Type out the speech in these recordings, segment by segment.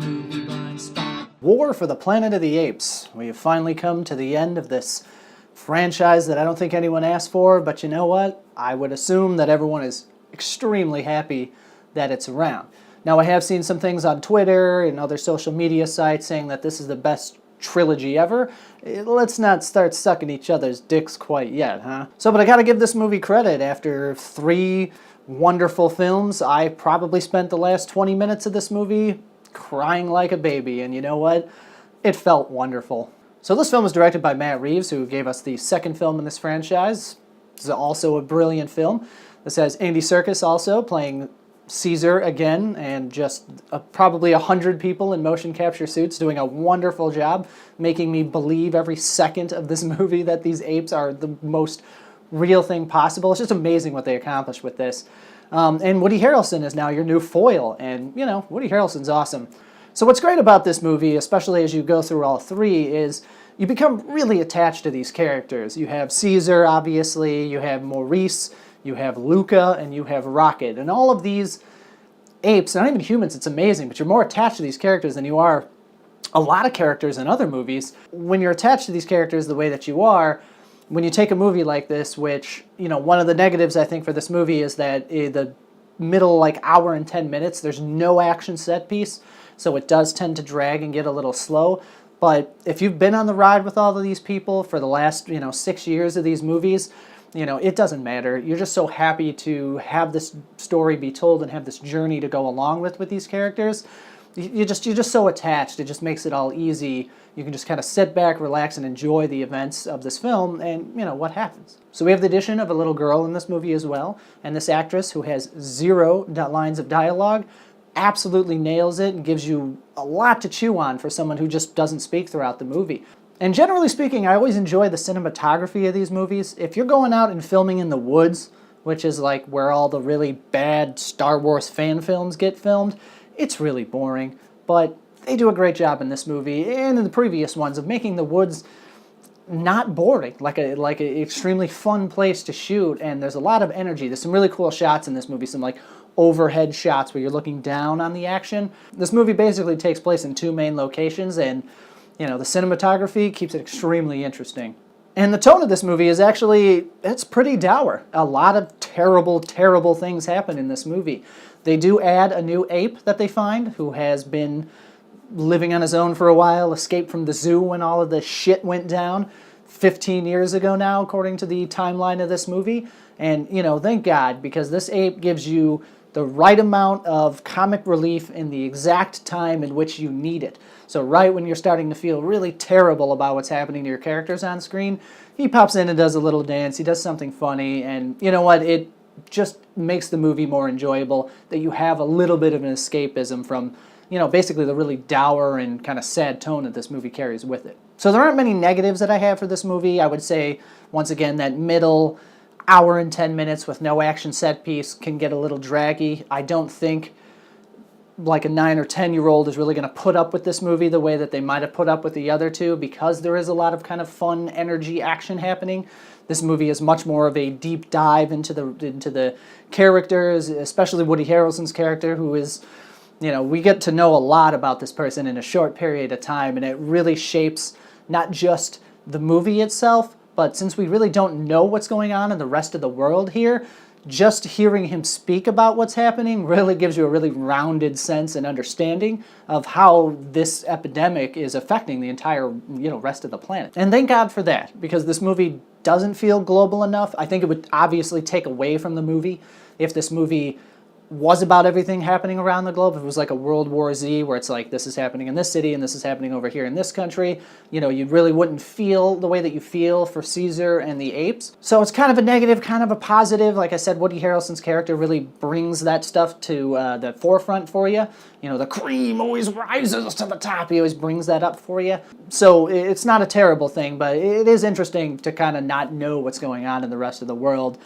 movie blind spot. War for the Planet of the Apes. We have finally come to the end of this franchise that I don't think anyone asked for, but you know what? I would assume that everyone is extremely happy that it's around. Now, I have seen some things on Twitter and other social media sites saying that this is the best trilogy ever. Let's not start sucking each other's dicks quite yet, huh? But I gotta give this movie credit. After 3 wonderful films, I probably spent the last 20 minutes of this movie crying like a baby, and you know what? It felt wonderful. So this film was directed by Matt Reeves, who gave us the second film in this franchise. This is also a brilliant film. This has Andy Serkis also playing Caesar again, and just probably 100 people in motion capture suits doing a wonderful job, making me believe every second of this movie that these apes are the most real thing possible. It's just amazing what they accomplished with this. And Woody Harrelson is now your new foil, and you know, Woody Harrelson's awesome. So what's great about this movie, especially as you go through all 3, is you become really attached to these characters. You have Caesar, obviously, you have Maurice, you have Luca, and you have Rocket. And all of these apes, not even humans, it's amazing, but you're more attached to these characters than you are a lot of characters in other movies. When you're attached to these characters the way that you are, when you take a movie like this, which, you know, one of the negatives I think for this movie is that the middle hour and 10 minutes, there's no action set piece, so it does tend to drag and get a little slow. But if you've been on the ride with all of these people for the last, 6 years of these movies, it doesn't matter. You're just so happy to have this story be told and have this journey to go along with these characters. You're just so attached. It just makes it all easy. You can just kind of sit back, relax, and enjoy the events of this film and, what happens. So we have the addition of a little girl in this movie as well, and this actress who has 0 lines of dialogue absolutely nails it and gives you a lot to chew on for someone who just doesn't speak throughout the movie. And generally speaking, I always enjoy the cinematography of these movies. If you're going out and filming in the woods, which is like where all the really bad Star Wars fan films get filmed, it's really boring. But they do a great job in this movie and in the previous ones of making the woods not boring, like an extremely fun place to shoot, and there's a lot of energy. There's some really cool shots in this movie, some overhead shots where you're looking down on the action. This movie basically takes place in 2 main locations, and the cinematography keeps it extremely interesting. And the tone of this movie is it's pretty dour. A lot of terrible, terrible things happen in this movie. They do add a new ape that they find who has been living on his own for a while, escaped from the zoo when all of this shit went down 15 years ago now, according to the timeline of this movie. And, thank God, because this ape gives you the right amount of comic relief in the exact time in which you need it. So right when you're starting to feel really terrible about what's happening to your characters on screen, he pops in and does a little dance, he does something funny, and you know what, it just makes the movie more enjoyable, that you have a little bit of an escapism from, basically the really dour and kind of sad tone that this movie carries with it. So there aren't many negatives that I have for this movie. I would say, once again, that middle hour and 10 minutes with no action set piece can get a little draggy. I don't think a 9 or 10-year-old is really going to put up with this movie the way that they might have put up with the other 2, because there is a lot of kind of fun, energy, action happening. This movie is much more of a deep dive into the characters, especially Woody Harrelson's character, who is, we get to know a lot about this person in a short period of time, and it really shapes not just the movie itself, but since we really don't know what's going on in the rest of the world here, just hearing him speak about what's happening really gives you a really rounded sense and understanding of how this epidemic is affecting the entire, rest of the planet. And thank God for that, because this movie doesn't feel global enough. I think it would obviously take away from the movie if this movie was about everything happening around the globe. If it was like a World War Z, where it's like, this is happening in this city and this is happening over here in this country, you really wouldn't feel the way that you feel for Caesar and the apes. So it's kind of a negative, kind of a positive. Like I said, Woody Harrelson's character really brings that stuff to the forefront for you. The cream always rises to the top. He always brings that up for you. So it's not a terrible thing, but it is interesting to kind of not know what's going on in the rest of the world,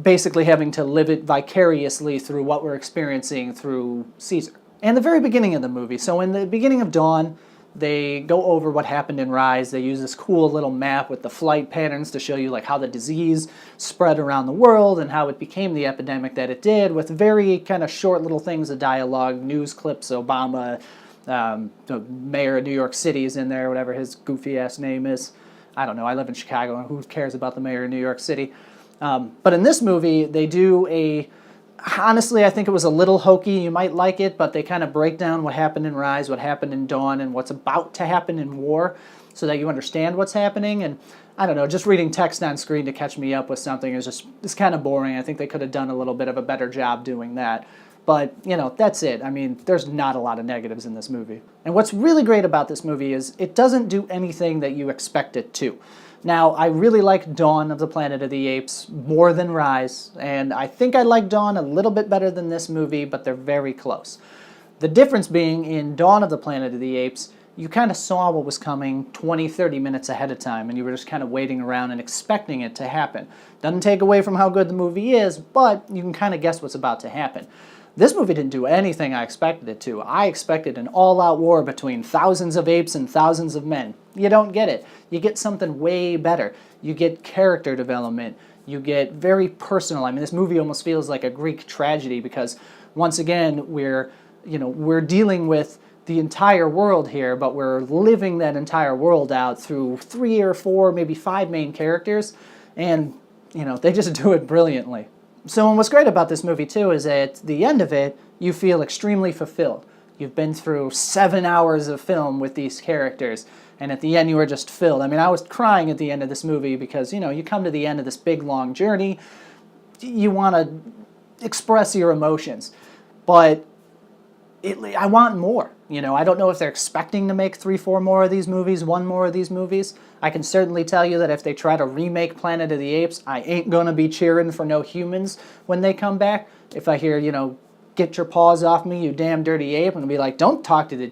basically having to live it vicariously through what we're experiencing through Caesar. And the very beginning of the movie, so in the beginning of Dawn, they go over what happened in Rise. They use this cool little map with the flight patterns to show you like how the disease spread around the world and how it became the epidemic that it did, with very kind of short little things of dialogue, news clips, Obama, the mayor of New York City is in there, whatever his goofy ass name is. I don't know, I live in Chicago, and who cares about the mayor of New York City? But in this movie, they do honestly, I think it was a little hokey. You might like it, but they kind of break down what happened in Rise, what happened in Dawn, and what's about to happen in War, so that you understand what's happening. And I don't know, just reading text on screen to catch me up with something it's kind of boring. I think they could have done a little bit of a better job doing that. But, that's it. I mean, there's not a lot of negatives in this movie. And what's really great about this movie is it doesn't do anything that you expect it to. Now, I really like Dawn of the Planet of the Apes more than Rise, and I think I like Dawn a little bit better than this movie, but they're very close. The difference being, in Dawn of the Planet of the Apes, you kind of saw what was coming 20, 30 minutes ahead of time, and you were just kind of waiting around and expecting it to happen. Doesn't take away from how good the movie is, but you can kind of guess what's about to happen. This movie didn't do anything I expected it to. I expected an all-out war between thousands of apes and thousands of men. You don't get it. You get something way better. You get character development. You get very personal. I mean, this movie almost feels like a Greek tragedy because, once again, we're dealing with the entire world here, but we're living that entire world out through 3 or 4, maybe 5 main characters, and, they just do it brilliantly. So what's great about this movie, too, is at the end of it, you feel extremely fulfilled. You've been through 7 hours of film with these characters, and at the end you were just filled. I mean, I was crying at the end of this movie because, you come to the end of this big, long journey, you want to express your emotions, but I want more. I don't know if they're expecting to make 3, 4 more of these movies, 1 more of these movies. I can certainly tell you that if they try to remake Planet of the Apes, I ain't going to be cheering for no humans when they come back. If I hear, get your paws off me, you damn dirty ape, I'm going to be like, don't talk to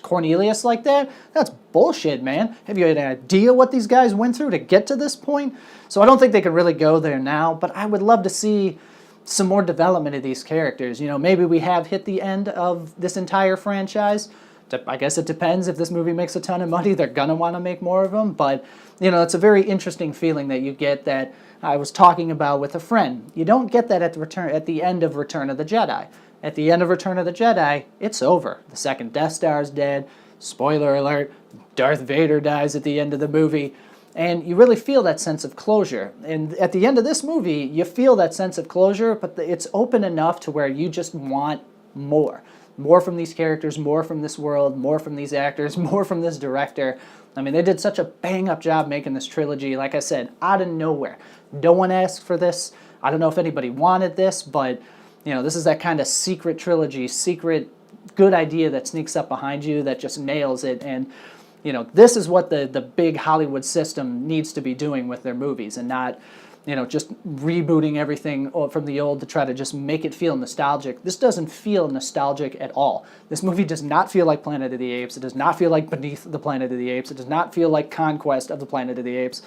Cornelius like that. That's bullshit, man. Have you had an idea what these guys went through to get to this point? So I don't think they could really go there now, but I would love to see some more development of these characters. Maybe we have hit the end of this entire franchise. I guess it depends. If this movie makes a ton of money, they're going to want to make more of them. But, it's a very interesting feeling that you get that I was talking about with a friend. You don't get that at the end of Return of the Jedi. At the end of Return of the Jedi, it's over. The second Death Star's dead. Spoiler alert, Darth Vader dies at the end of the movie. And you really feel that sense of closure. And at the end of this movie, you feel that sense of closure, but it's open enough to where you just want more. More from these characters, more from this world, more from these actors, more from this director. I mean, they did such a bang-up job making this trilogy, like I said, out of nowhere. No one asked for this. I don't know if anybody wanted this, but, this is that kind of secret trilogy, secret good idea that sneaks up behind you that just nails it. And, this is what the big Hollywood system needs to be doing with their movies, and not, just rebooting everything from the old to try to just make it feel nostalgic. This doesn't feel nostalgic at all. This movie does not feel like Planet of the Apes. It does not feel like Beneath the Planet of the Apes. It does not feel like Conquest of the Planet of the Apes.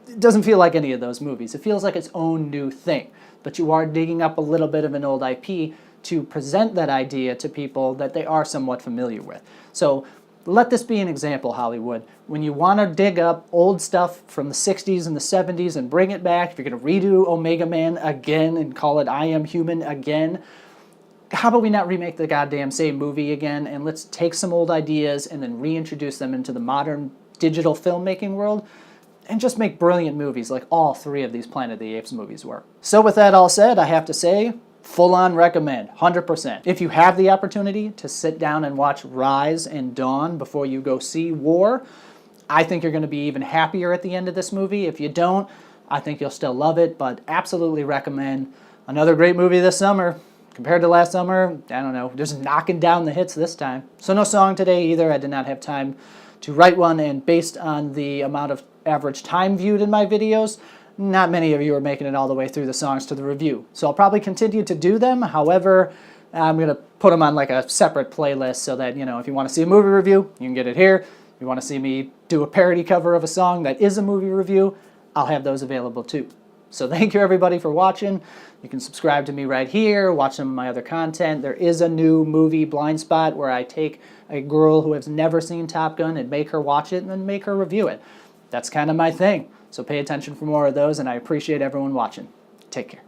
It doesn't feel like any of those movies. It feels like its own new thing. But you are digging up a little bit of an old IP to present that idea to people that they are somewhat familiar with. So let this be an example, Hollywood. When you want to dig up old stuff from the 60s and the 70s and bring it back, if you're going to redo Omega Man again and call it I Am Human again, how about we not remake the goddamn same movie again, and let's take some old ideas and then reintroduce them into the modern digital filmmaking world and just make brilliant movies like all 3 of these Planet of the Apes movies were. So with that all said, I have to say, full-on recommend, 100%. If you have the opportunity to sit down and watch Rise and Dawn before you go see War, I think you're going to be even happier at the end of this movie. If you don't, I think you'll still love it, but absolutely recommend. Another great movie this summer. Compared to last summer, I don't know, just knocking down the hits this time. So no song today either. I did not have time to write one, and based on the amount of average time viewed in my videos, not many of you are making it all the way through the songs to the review. So I'll probably continue to do them. However, I'm going to put them on like a separate playlist so that, if you want to see a movie review, you can get it here. If you want to see me do a parody cover of a song that is a movie review, I'll have those available too. So thank you everybody for watching. You can subscribe to me right here, watch some of my other content. There is a new movie, Blind Spot, where I take a girl who has never seen Top Gun and make her watch it and then make her review it. That's kind of my thing. So pay attention for more of those, and I appreciate everyone watching. Take care.